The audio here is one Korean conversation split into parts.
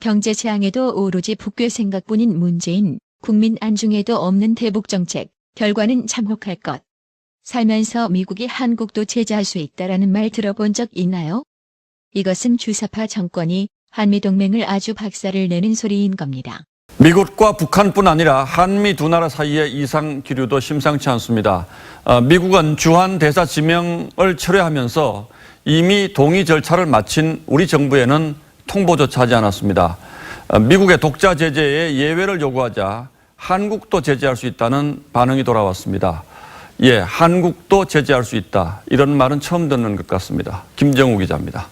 경제 재앙에도 오로지 북괴 생각뿐인 문재인, 국민 안중에도 없는 대북 정책, 결과는 참혹할 것. 살면서 미국이 한국도 제재할 수 있다라는 말 들어본 적 있나요? 이것은 주사파 정권이 한미동맹을 아주 박살을 내는 소리인 겁니다. 미국과 북한뿐 아니라 한미 두 나라 사이의 이상 기류도 심상치 않습니다. 미국은 주한 대사 지명을 철회하면서 이미 동의 절차를 마친 우리 정부에는 통보조차 하지 않았습니다. 미국의 독자 제재에 예외를 요구하자 한국도 제재할 수 있다는 반응이 돌아왔습니다. 예, 한국도 제재할 수 있다. 이런 말은 처음 듣는 것 같습니다. 김정우 기자입니다.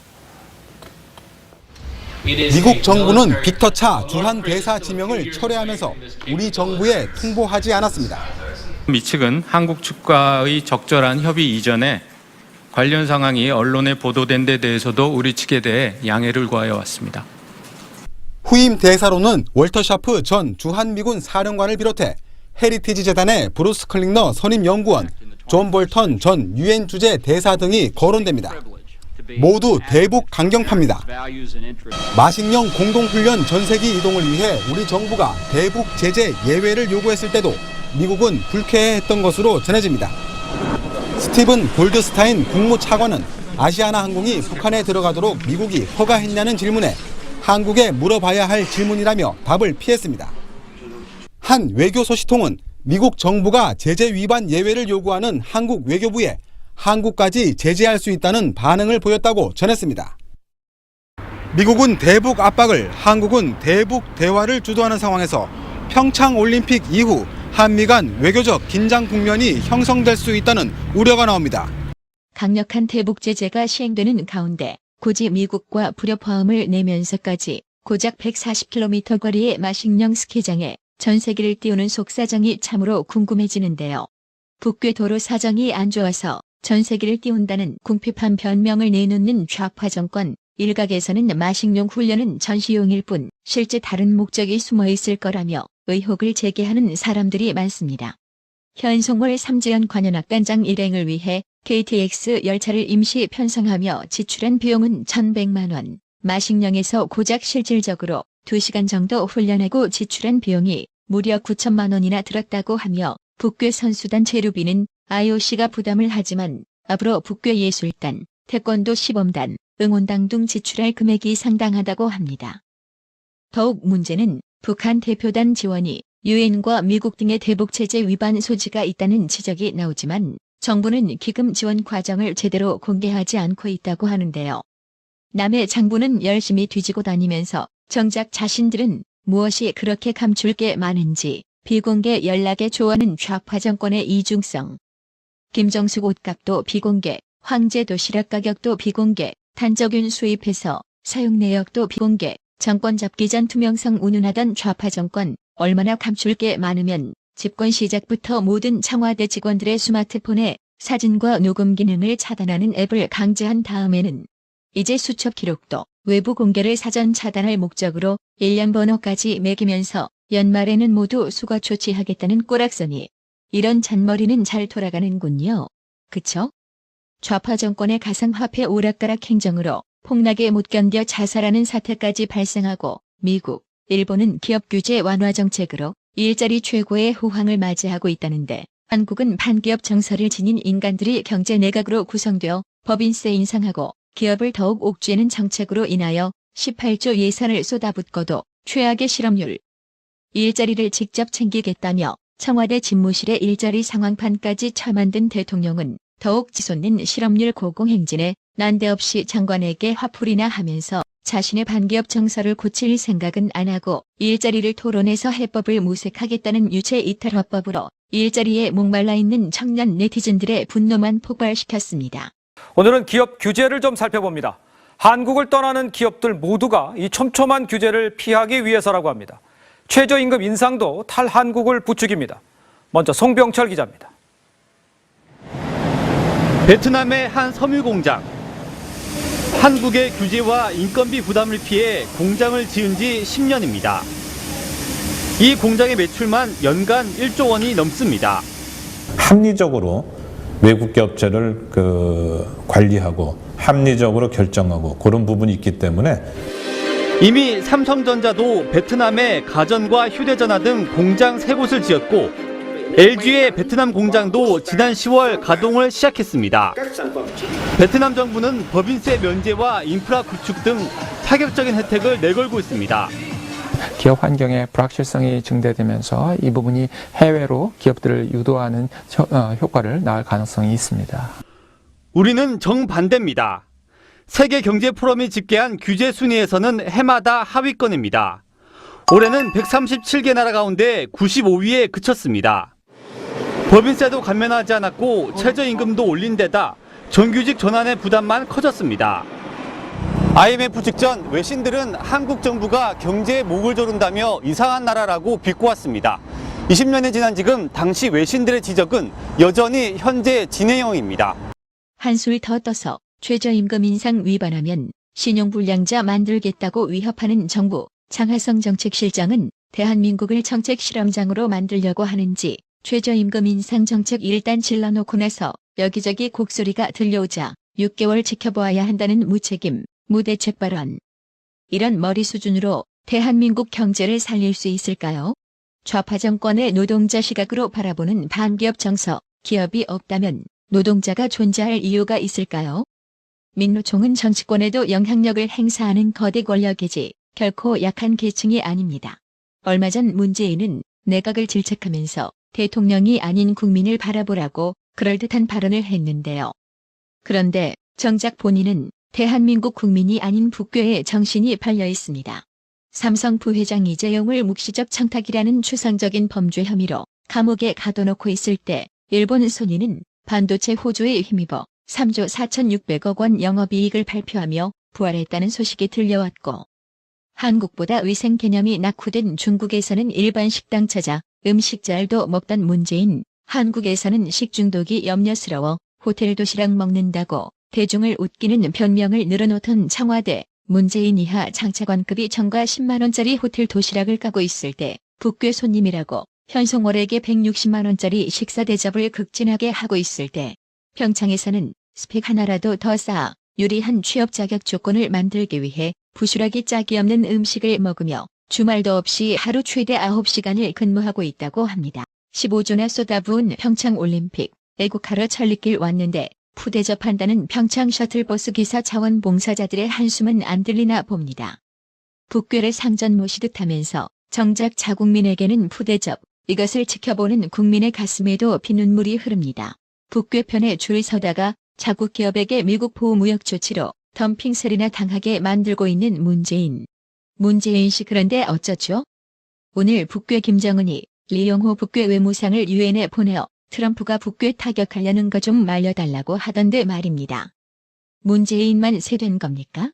미국 정부는 빅터차 주한 대사 지명을 철회하면서 우리 정부에 통보하지 않았습니다. 미 측은 한국 측과의 적절한 협의 이전에 관련 상황이 언론에 보도된 데 대해서도 우리 측에 대해 양해를 구하여 왔습니다. 후임 대사로는 월터 샤프 전 주한미군 사령관을 비롯해 헤리티지 재단의 브루스 클링너 선임 연구원, 존 볼턴 전 유엔 주재 대사 등이 거론됩니다. 모두 대북 강경파입니다. 마식령 공동훈련 전세기 이동을 위해 우리 정부가 대북 제재 예외를 요구했을 때도 미국은 불쾌해했던 것으로 전해집니다. 스티븐 골드스타인 국무차관은 아시아나 항공이 북한에 들어가도록 미국이 허가했냐는 질문에 한국에 물어봐야 할 질문이라며 답을 피했습니다. 한 외교소식통은 미국 정부가 제재 위반 예외를 요구하는 한국 외교부에 한국까지 제재할 수 있다는 반응을 보였다고 전했습니다. 미국은 대북 압박을, 한국은 대북 대화를 주도하는 상황에서 평창 올림픽 이후 한미 간 외교적 긴장 국면이 형성될 수 있다는 우려가 나옵니다. 강력한 대북 제재가 시행되는 가운데 굳이 미국과 불협화음을 내면서까지 고작 140km 거리의 마식령 스키장에 전세기를 띄우는 속사정이 참으로 궁금해지는데요. 북괴 도로 사정이 안 좋아서 전세기를 띄운다는 궁핍한 변명을 내놓는 좌파 정권 일각에서는 마식령 훈련은 전시용일 뿐 실제 다른 목적이 숨어 있을 거라며 의혹을 제기하는 사람들이 많습니다. 현송월 삼지연 관현악단장 일행을 위해 KTX 열차를 임시 편성하며 지출한 비용은 1,100만 원. 마식령에서 고작 실질적으로 2시간 정도 훈련하고 지출한 비용이 무려 9천만 원이나 들었다고 하며 북괴 선수단 체류비는 IOC가 부담을 하지만 앞으로 북괴 예술단, 태권도 시범단, 응원당 등 지출할 금액이 상당하다고 합니다. 더욱 문제는 북한 대표단 지원이 유엔과 미국 등의 대북 제재 위반 소지가 있다는 지적이 나오지만 정부는 기금 지원 과정을 제대로 공개하지 않고 있다고 하는데요. 남의 장부는 열심히 뒤지고 다니면서 정작 자신들은 무엇이 그렇게 감출 게 많은지 비공개 연락에 좋아하는 좌파 정권의 이중성. 김정숙 옷값도 비공개, 황제 도시락 가격도 비공개, 탄저균 수입해서 사용 내역도 비공개, 정권 잡기 전 투명성 운운하던 좌파 정권, 얼마나 감출 게 많으면 집권 시작부터 모든 청와대 직원들의 스마트폰에 사진과 녹음 기능을 차단하는 앱을 강제한 다음에는 이제 수첩 기록도 외부 공개를 사전 차단할 목적으로 1년 번호까지 매기면서 연말에는 모두 수거 조치하겠다는 꼬락서니 이런 잔머리는 잘 돌아가는군요. 그쵸? 좌파 정권의 가상화폐 오락가락 행정으로 폭락에 못 견뎌 자살하는 사태까지 발생하고 미국, 일본은 기업 규제 완화 정책으로 일자리 최고의 호황을 맞이하고 있다는데 한국은 반기업 정서를 지닌 인간들이 경제 내각으로 구성되어 법인세 인상하고 기업을 더욱 옥죄는 정책으로 인하여 18조 예산을 쏟아붓고도 최악의 실업률. 일자리를 직접 챙기겠다며 청와대 집무실의 일자리 상황판까지 쳐만든 대통령은 더욱 치솟는 실업률 고공행진에 난데없이 장관에게 화풀이나 하면서 자신의 반기업 정서를 고칠 생각은 안 하고 일자리를 토론해서 해법을 모색하겠다는 유체 이탈 화법으로 일자리에 목말라 있는 청년 네티즌들의 분노만 폭발시켰습니다. 오늘은 기업 규제를 좀 살펴봅니다. 한국을 떠나는 기업들 모두가 이 촘촘한 규제를 피하기 위해서라고 합니다. 최저임금 인상도 탈한국을 부추깁니다. 먼저 송병철 기자입니다. 베트남의 한 섬유 공장. 한국의 규제와 인건비 부담을 피해 공장을 지은 지 10년입니다. 이 공장의 매출만 연간 1조 원이 넘습니다. 합리적으로 외국 기업체를 관리하고 합리적으로 결정하고 그런 부분이 있기 때문에 이미 삼성전자도 베트남에 가전과 휴대전화 등 공장 3곳을 지었고 LG의 베트남 공장도 지난 10월 가동을 시작했습니다. 베트남 정부는 법인세 면제와 인프라 구축 등 파격적인 혜택을 내걸고 있습니다. 기업 환경의 불확실성이 증대되면서 이 부분이 해외로 기업들을 유도하는 효과를 낳을 가능성이 있습니다. 우리는 정반대입니다. 세계 경제 포럼이 집계한 규제 순위에서는 해마다 하위권입니다. 올해는 137개 나라 가운데 95위에 그쳤습니다. 법인세도 감면하지 않았고 최저임금도 올린 데다 정규직 전환의 부담만 커졌습니다. IMF 직전 외신들은 한국 정부가 경제에 목을 조른다며 이상한 나라라고 비꼬았습니다. 20년이 지난 지금 당시 외신들의 지적은 여전히 현재 진행형입니다. 한술 더 떠서 최저임금 인상 위반하면 신용불량자 만들겠다고 위협하는 정부. 장하성 정책실장은 대한민국을 정책 실험장으로 만들려고 하는지 최저임금 인상 정책 일단 질러놓고 나서 여기저기 곡소리가 들려오자 6개월 지켜보아야 한다는 무책임, 무대책 발언. 이런 머리 수준으로 대한민국 경제를 살릴 수 있을까요? 좌파 정권의 노동자 시각으로 바라보는 반기업 정서, 기업이 없다면 노동자가 존재할 이유가 있을까요? 민노총은 정치권에도 영향력을 행사하는 거대 권력이지 결코 약한 계층이 아닙니다. 얼마 전 문재인은 내각을 질책하면서 대통령이 아닌 국민을 바라보라고 그럴듯한 발언을 했는데요. 그런데 정작 본인은 대한민국 국민이 아닌 북괴에 정신이 팔려 있습니다. 삼성 부회장 이재용을 묵시적 청탁이라는 추상적인 범죄 혐의로 감옥에 가둬놓고 있을 때 일본 소니는 반도체 호조에 힘입어 3조 4,600억 원 영업이익을 발표하며 부활했다는 소식이 들려왔고 한국보다 위생 개념이 낙후된 중국에서는 일반 식당 찾아 음식잘도 먹던 문재인, 한국에서는 식중독이 염려스러워 호텔 도시락 먹는다고 대중을 웃기는 변명을 늘어놓던 청와대, 문재인 이하 장차관급이 정가 10만 원짜리 호텔 도시락을 까고 있을 때 북괴 손님이라고 현송월에게 160만 원짜리 식사 대접을 극진하게 하고 있을 때 평창에서는 스펙 하나라도 더 쌓아 유리한 취업 자격 조건을 만들기 위해 부스러기 짝이 없는 음식을 먹으며 주말도 없이 하루 최대 9시간을 근무하고 있다고 합니다. 15조나 쏟아부은 평창올림픽, 애국하러 천리길 왔는데 푸대접한다는 평창 셔틀버스 기사 자원봉사자들의 한숨은 안 들리나 봅니다. 북괴를 상전 모시듯 하면서 정작 자국민에게는 푸대접, 이것을 지켜보는 국민의 가슴에도 피눈물이 흐릅니다. 북괴편에 줄 서다가 자국 기업에게 미국 보호무역 조치로 덤핑세리나 당하게 만들고 있는 문재인. 문재인 씨 그런데 어쩌죠? 오늘 북괴 김정은이 리용호 북괴 외무상을 유엔에 보내어 트럼프가 북괴 타격하려는 거 좀 말려달라고 하던데 말입니다. 문재인만 세된 겁니까?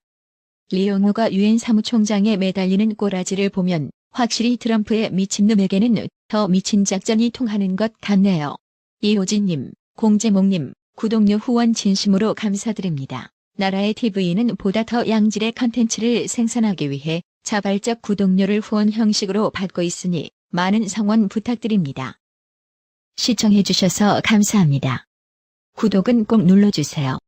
리용호가 유엔 사무총장에 매달리는 꼬라지를 보면 확실히 트럼프의 미친놈에게는 더 미친 작전이 통하는 것 같네요. 이호진님, 공재목님, 구독료 후원 진심으로 감사드립니다. 나라의 TV는 보다 더 양질의 컨텐츠를 생산하기 위해 자발적 구독료를 후원 형식으로 받고 있으니 많은 성원 부탁드립니다. 시청해주셔서 감사합니다. 구독은 꼭 눌러주세요.